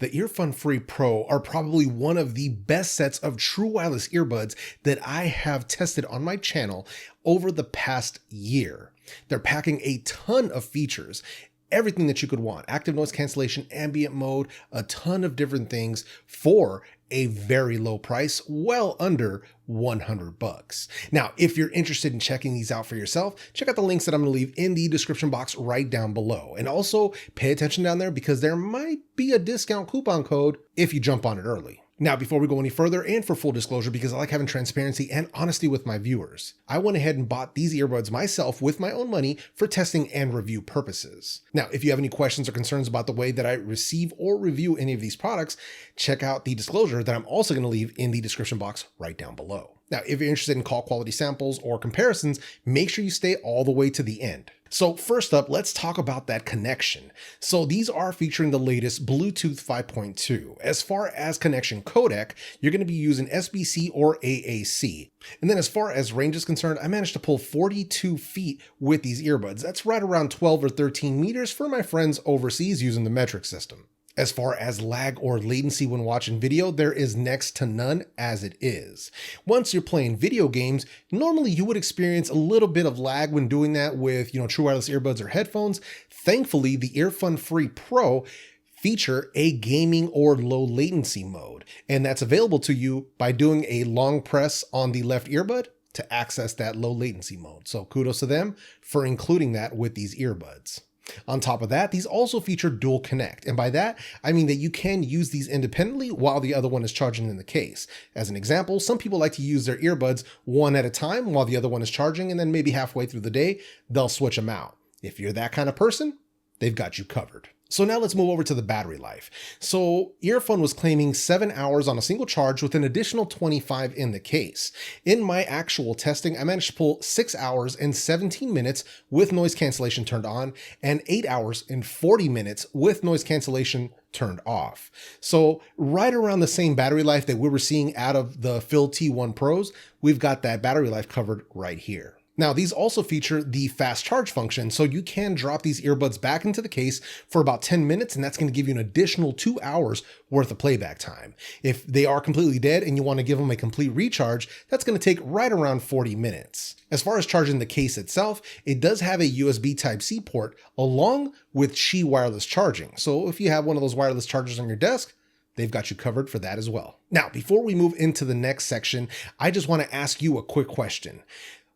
The Earfun Free Pro are probably one of the best sets of true wireless earbuds that I have tested on my channel over the past year. They're packing a ton of features, everything that you could want: active noise cancellation, ambient mode, a ton of different things for a very low price, well under 100 bucks. Now, if you're interested in checking these out for yourself, check out the links that I'm going to leave in the description box right down below. And also pay attention down there because there might be a discount coupon code if you jump on it early. Now, before we go any further, and for full disclosure, because I like having transparency and honesty with my viewers, I went ahead and bought these earbuds myself with my own money for testing and review purposes. Now, if you have any questions or concerns about the way that I receive or review any of these products, check out the disclosure that I'm also going to leave in the description box right down below. Now, if you're interested in call quality samples or comparisons, make sure you stay all the way to the end. So first up, let's talk about that connection. So these are featuring the latest Bluetooth 5.2. As far as connection codec, you're going to be using SBC or AAC. And then as far as range is concerned, I managed to pull 42 feet with these earbuds. That's right around 12 or 13 meters for my friends overseas using the metric system. As far as lag or latency when watching video, there is next to none as it is. Once you're playing video games, normally you would experience a little bit of lag when doing that with, true wireless earbuds or headphones. Thankfully, the Earfun Free Pro feature a gaming or low latency mode, and that's available to you by doing a long press on the left earbud to access that low latency mode. So kudos to them for including that with these earbuds. On top of that, these also feature dual connect. And by that, I mean that you can use these independently while the other one is charging in the case. As an example, some people like to use their earbuds one at a time while the other one is charging, and then maybe halfway through the day, they'll switch them out. If you're that kind of person, they've got you covered. So now let's move over to the battery life. So Earfun was claiming 7 hours on a single charge with an additional 25 in the case. In my actual testing, I managed to pull 6 hours and 17 minutes with noise cancellation turned on and 8 hours and 40 minutes with noise cancellation turned off. So right around the same battery life that we were seeing out of the Phil T1 Pros, we've got that battery life covered right here. Now, these also feature the fast charge function, so you can drop these earbuds back into the case for about 10 minutes, and that's going to give you an additional 2 hours worth of playback time. If they are completely dead and you want to give them a complete recharge, that's going to take right around 40 minutes. As far as charging the case itself, it does have a USB Type-C port along with Qi wireless charging. So if you have one of those wireless chargers on your desk, they've got you covered for that as well. Now, before we move into the next section, I just want to ask you a quick question.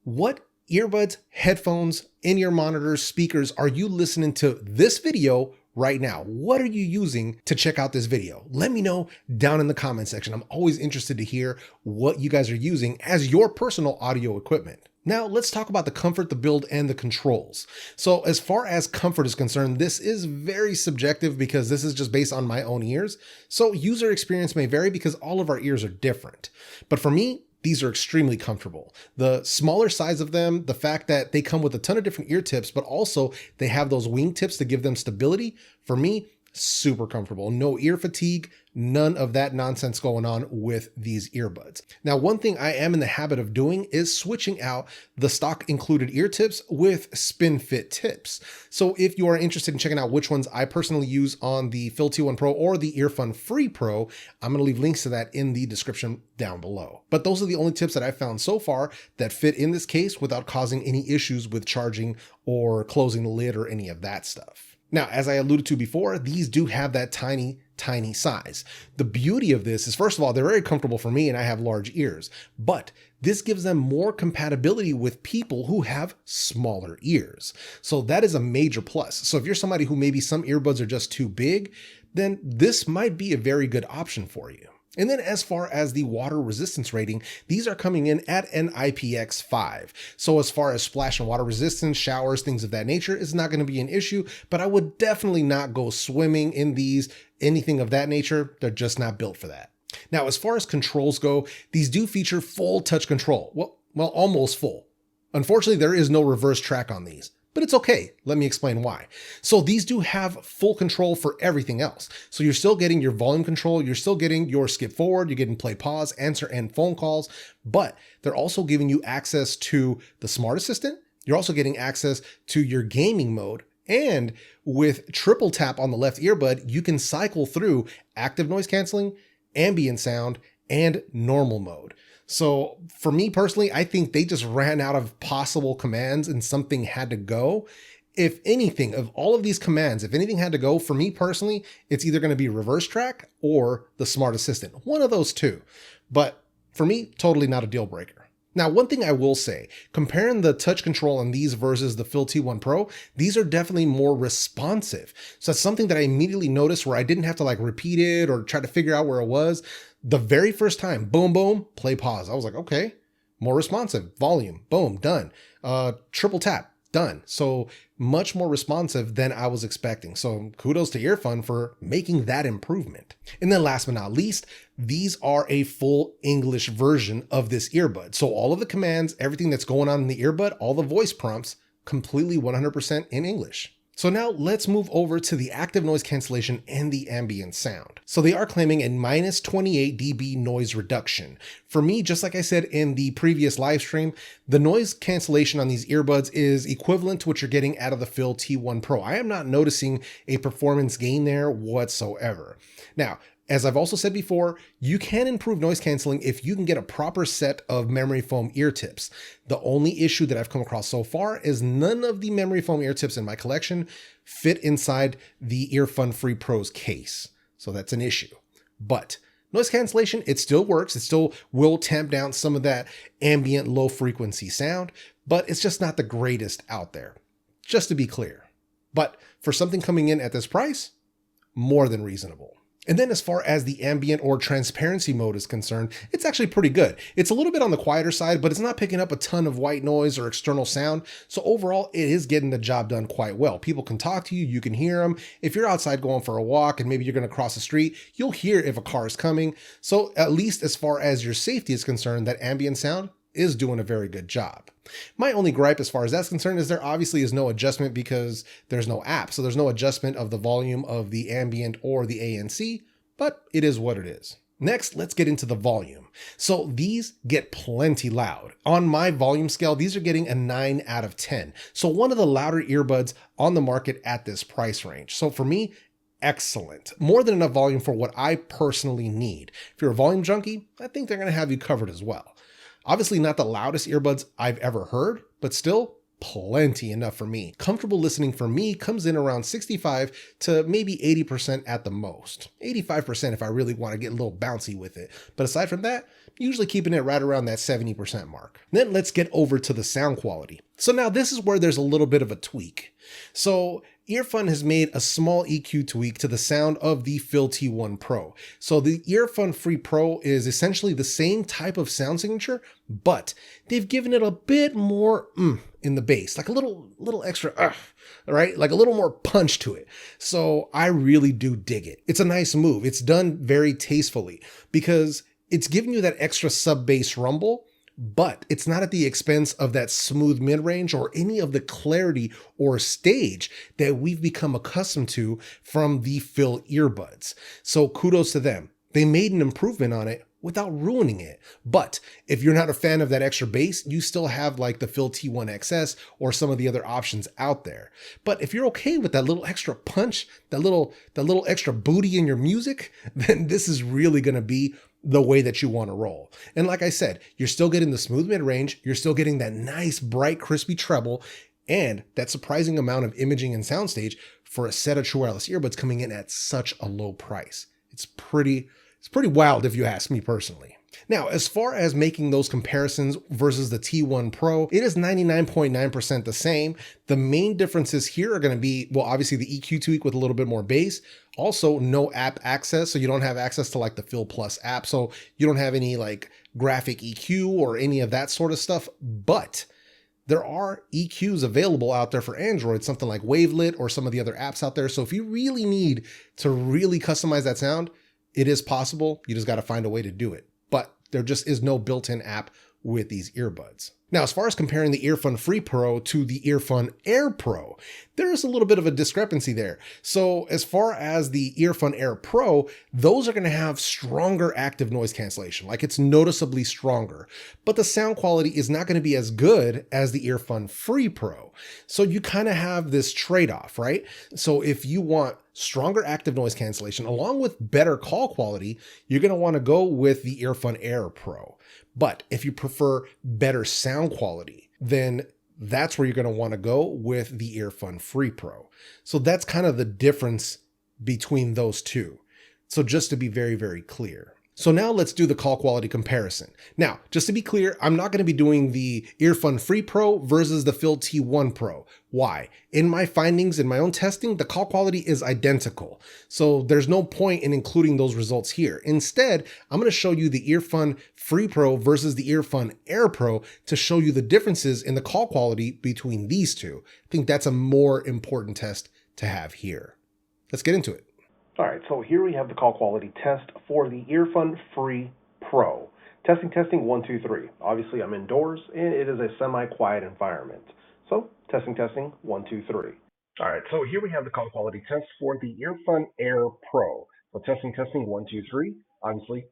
What earbuds, headphones, in-ear monitors, speakers are you listening to this video right now? What are you using to check out this video? Let me know down in the comment section. I'm always interested to hear what you guys are using as your personal audio equipment. Now let's talk about the comfort, the build, and the controls. So as far as comfort is concerned, this is very subjective because this is just based on my own ears. So user experience may vary because all of our ears are different. But for me, these are extremely comfortable. The smaller size of them, the fact that they come with a ton of different ear tips, but also they have those wing tips to give them stability, for me, super comfortable. No ear fatigue, none of that nonsense going on with these earbuds. Now, one thing I am in the habit of doing is switching out the stock included ear tips with SpinFit tips. So if you are interested in checking out which ones I personally use on the Phil T1 Pro or the Earfun Free Pro, I'm going to leave links to that in the description down below. But those are the only tips that I've found so far that fit in this case without causing any issues with charging or closing the lid or any of that stuff. Now, as I alluded to before, these do have that tiny size. The beauty of this is, first of all, they're very comfortable for me and I have large ears, but this gives them more compatibility with people who have smaller ears. So that is a major plus. So if you're somebody who maybe some earbuds are just too big, then this might be a very good option for you. And then as far as the water resistance rating, these are coming in at an IPX5. So as far as splash and water resistance, showers, things of that nature is not going to be an issue, but I would definitely not go swimming in these, anything of that nature. They're just not built for that. Now, as far as controls go, these do feature full touch control. Well, almost full. Unfortunately, there is no reverse track on these. But it's okay. Let me explain why. So these do have full control for everything else. So you're still getting your volume control, you're still getting your skip forward, you're getting play pause, answer and phone calls, but they're also giving you access to the Smart Assistant. You're also getting access to your gaming mode And with triple tap on the left earbud, you can cycle through active noise canceling, ambient sound, and normal mode. So for me personally, I think they just ran out of possible commands and something had to go. If anything, of all of these commands, if anything had to go, for me personally, it's either going to be reverse track or the smart assistant. One of those two. But for me, totally not a deal breaker. Now, one thing I will say, comparing the touch control on these versus the Phil T1 Pro, these are definitely more responsive. So that's something that I immediately noticed where I didn't have to like repeat it or try to figure out where it was. The very first time, boom, boom, play, pause. I was like, okay, more responsive, volume, boom, done. Triple tap, done. So much more responsive than I was expecting. So kudos to Earfun for making that improvement. And then last but not least, these are a full English version of this earbud. So all of the commands, everything that's going on in the earbud, all the voice prompts, completely 100% in English. So now let's move over to the active noise cancellation and the ambient sound. So they are claiming a minus 28 dB noise reduction. For me, just like I said in the previous live stream, the noise cancellation on these earbuds is equivalent to what you're getting out of the Phil T1 Pro. I am not noticing a performance gain there whatsoever. Now, as I've also said before, you can improve noise canceling if you can get a proper set of memory foam ear tips. The only issue that I've come across so far is none of the memory foam ear tips in my collection fit inside the Earfun Free Pro's case. So that's an issue. But noise cancellation, it still works. It still will tamp down some of that ambient low frequency sound, but it's just not the greatest out there, just to be clear. But for something coming in at this price, more than reasonable. And then as far as the ambient or transparency mode is concerned, it's actually pretty good. It's a little bit on the quieter side, but it's not picking up a ton of white noise or external sound. So overall, it is getting the job done quite well. People can talk to you, you can hear them. If you're outside going for a walk and maybe you're going to cross the street, you'll hear if a car is coming. So at least as far as your safety is concerned, that ambient sound is doing a very good job. My only gripe as far as that's concerned is there obviously is no adjustment because there's no app. So there's no adjustment of the volume of the ambient or the ANC, but it is what it is. Next, let's get into the volume. So these get plenty loud. On my volume scale, these are getting a 9 out of 10. So one of the louder earbuds on the market at this price range. So for me, excellent. More than enough volume for what I personally need. If you're a volume junkie, I think they're going to have you covered as well. Obviously not the loudest earbuds I've ever heard, but still plenty enough for me. Comfortable listening for me comes in around 65 to maybe 80% at the most. 85% if I really want to get a little bouncy with it. But aside from that, usually keeping it right around that 70% mark. Then let's get over to the sound quality. So now this is where there's a little bit of a tweak. So Earfun has made a small EQ tweak to the sound of the Phil T1 Pro. So the Earfun Free Pro is essentially the same type of sound signature, but they've given it a bit more in the bass, like a little extra, right? Like a little more punch to it. So I really do dig it. It's a nice move. It's done very tastefully because it's giving you that extra sub bass rumble, but it's not at the expense of that smooth mid-range or any of the clarity or stage that we've become accustomed to from the Phil earbuds. So kudos to them. They made an improvement on it without ruining it. But if you're not a fan of that extra bass, you still have like the Phil T1 XS or some of the other options out there. But if you're okay with that little extra punch, that little extra booty in your music, then this is really going to be the way that you want to roll. And like I said, you're still getting the smooth mid-range, you're still getting that nice, bright, crispy treble, and that surprising amount of imaging and soundstage for a set of true wireless earbuds coming in at such a low price. It's pretty wild if you ask me personally. Now, as far as making those comparisons versus the T1 Pro, it is 99.9% the same. The main differences here are going to be, well, obviously the EQ tweak with a little bit more bass. Also, no app access, so you don't have access to like the Phil Plus app, so you don't have any like graphic EQ or any of that sort of stuff, but there are EQs available out there for Android, something like Wavelet or some of the other apps out there. So if you really need to really customize that sound, it is possible. You just got to find a way to do it. But there just is no built-in app with these earbuds. Now, as far as comparing the Earfun Free Pro to the Earfun Air Pro, there's a little bit of a discrepancy there. So as far as the Earfun Air Pro, those are going to have stronger active noise cancellation, like it's noticeably stronger, but the sound quality is not going to be as good as the Earfun Free Pro. So you kind of have this trade-off, right? So if you want stronger active noise cancellation along with better call quality, you're going to want to go with the Earfun Air Pro. But if you prefer better sound quality, then that's where you're going to want to go with the Earfun Free Pro. So that's kind of the difference between those two. So just to be very, very clear. So now let's do the call quality comparison. Now, just to be clear, I'm not going to be doing the Earfun Free Pro versus the Phil T1 Pro. Why? In my findings, in my own testing, the call quality is identical. So there's no point in including those results here. Instead, I'm going to show you the Earfun Free Pro versus the Earfun Air Pro to show you the differences in the call quality between these two. I think that's a more important test to have here. Let's get into it. All right, so here we have the call quality test for the Earfun Free Pro. Testing, 1, 2, 3. Obviously, I'm indoors, and it is a semi-quiet environment. So, testing, 1, 2, 3. All right, so here we have the call quality test for the Earfun Air Pro. So, testing, 1, 2, 3. Obviously,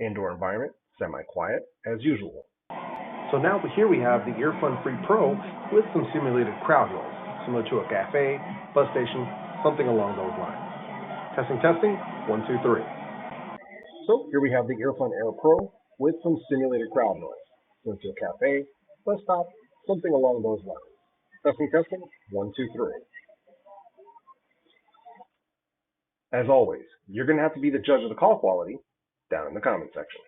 indoor environment, semi-quiet, as usual. So now here we have the Earfun Free Pro with some simulated crowd noise, similar to a cafe, bus station, something along those lines. Testing, 1, 2, 3. So here we have the Earfun Air Pro with some simulated crowd noise, similar to a cafe, bus stop, something along those lines. Testing, 1, 2, 3. As always, you're going to have to be the judge of the call quality down in the comment section.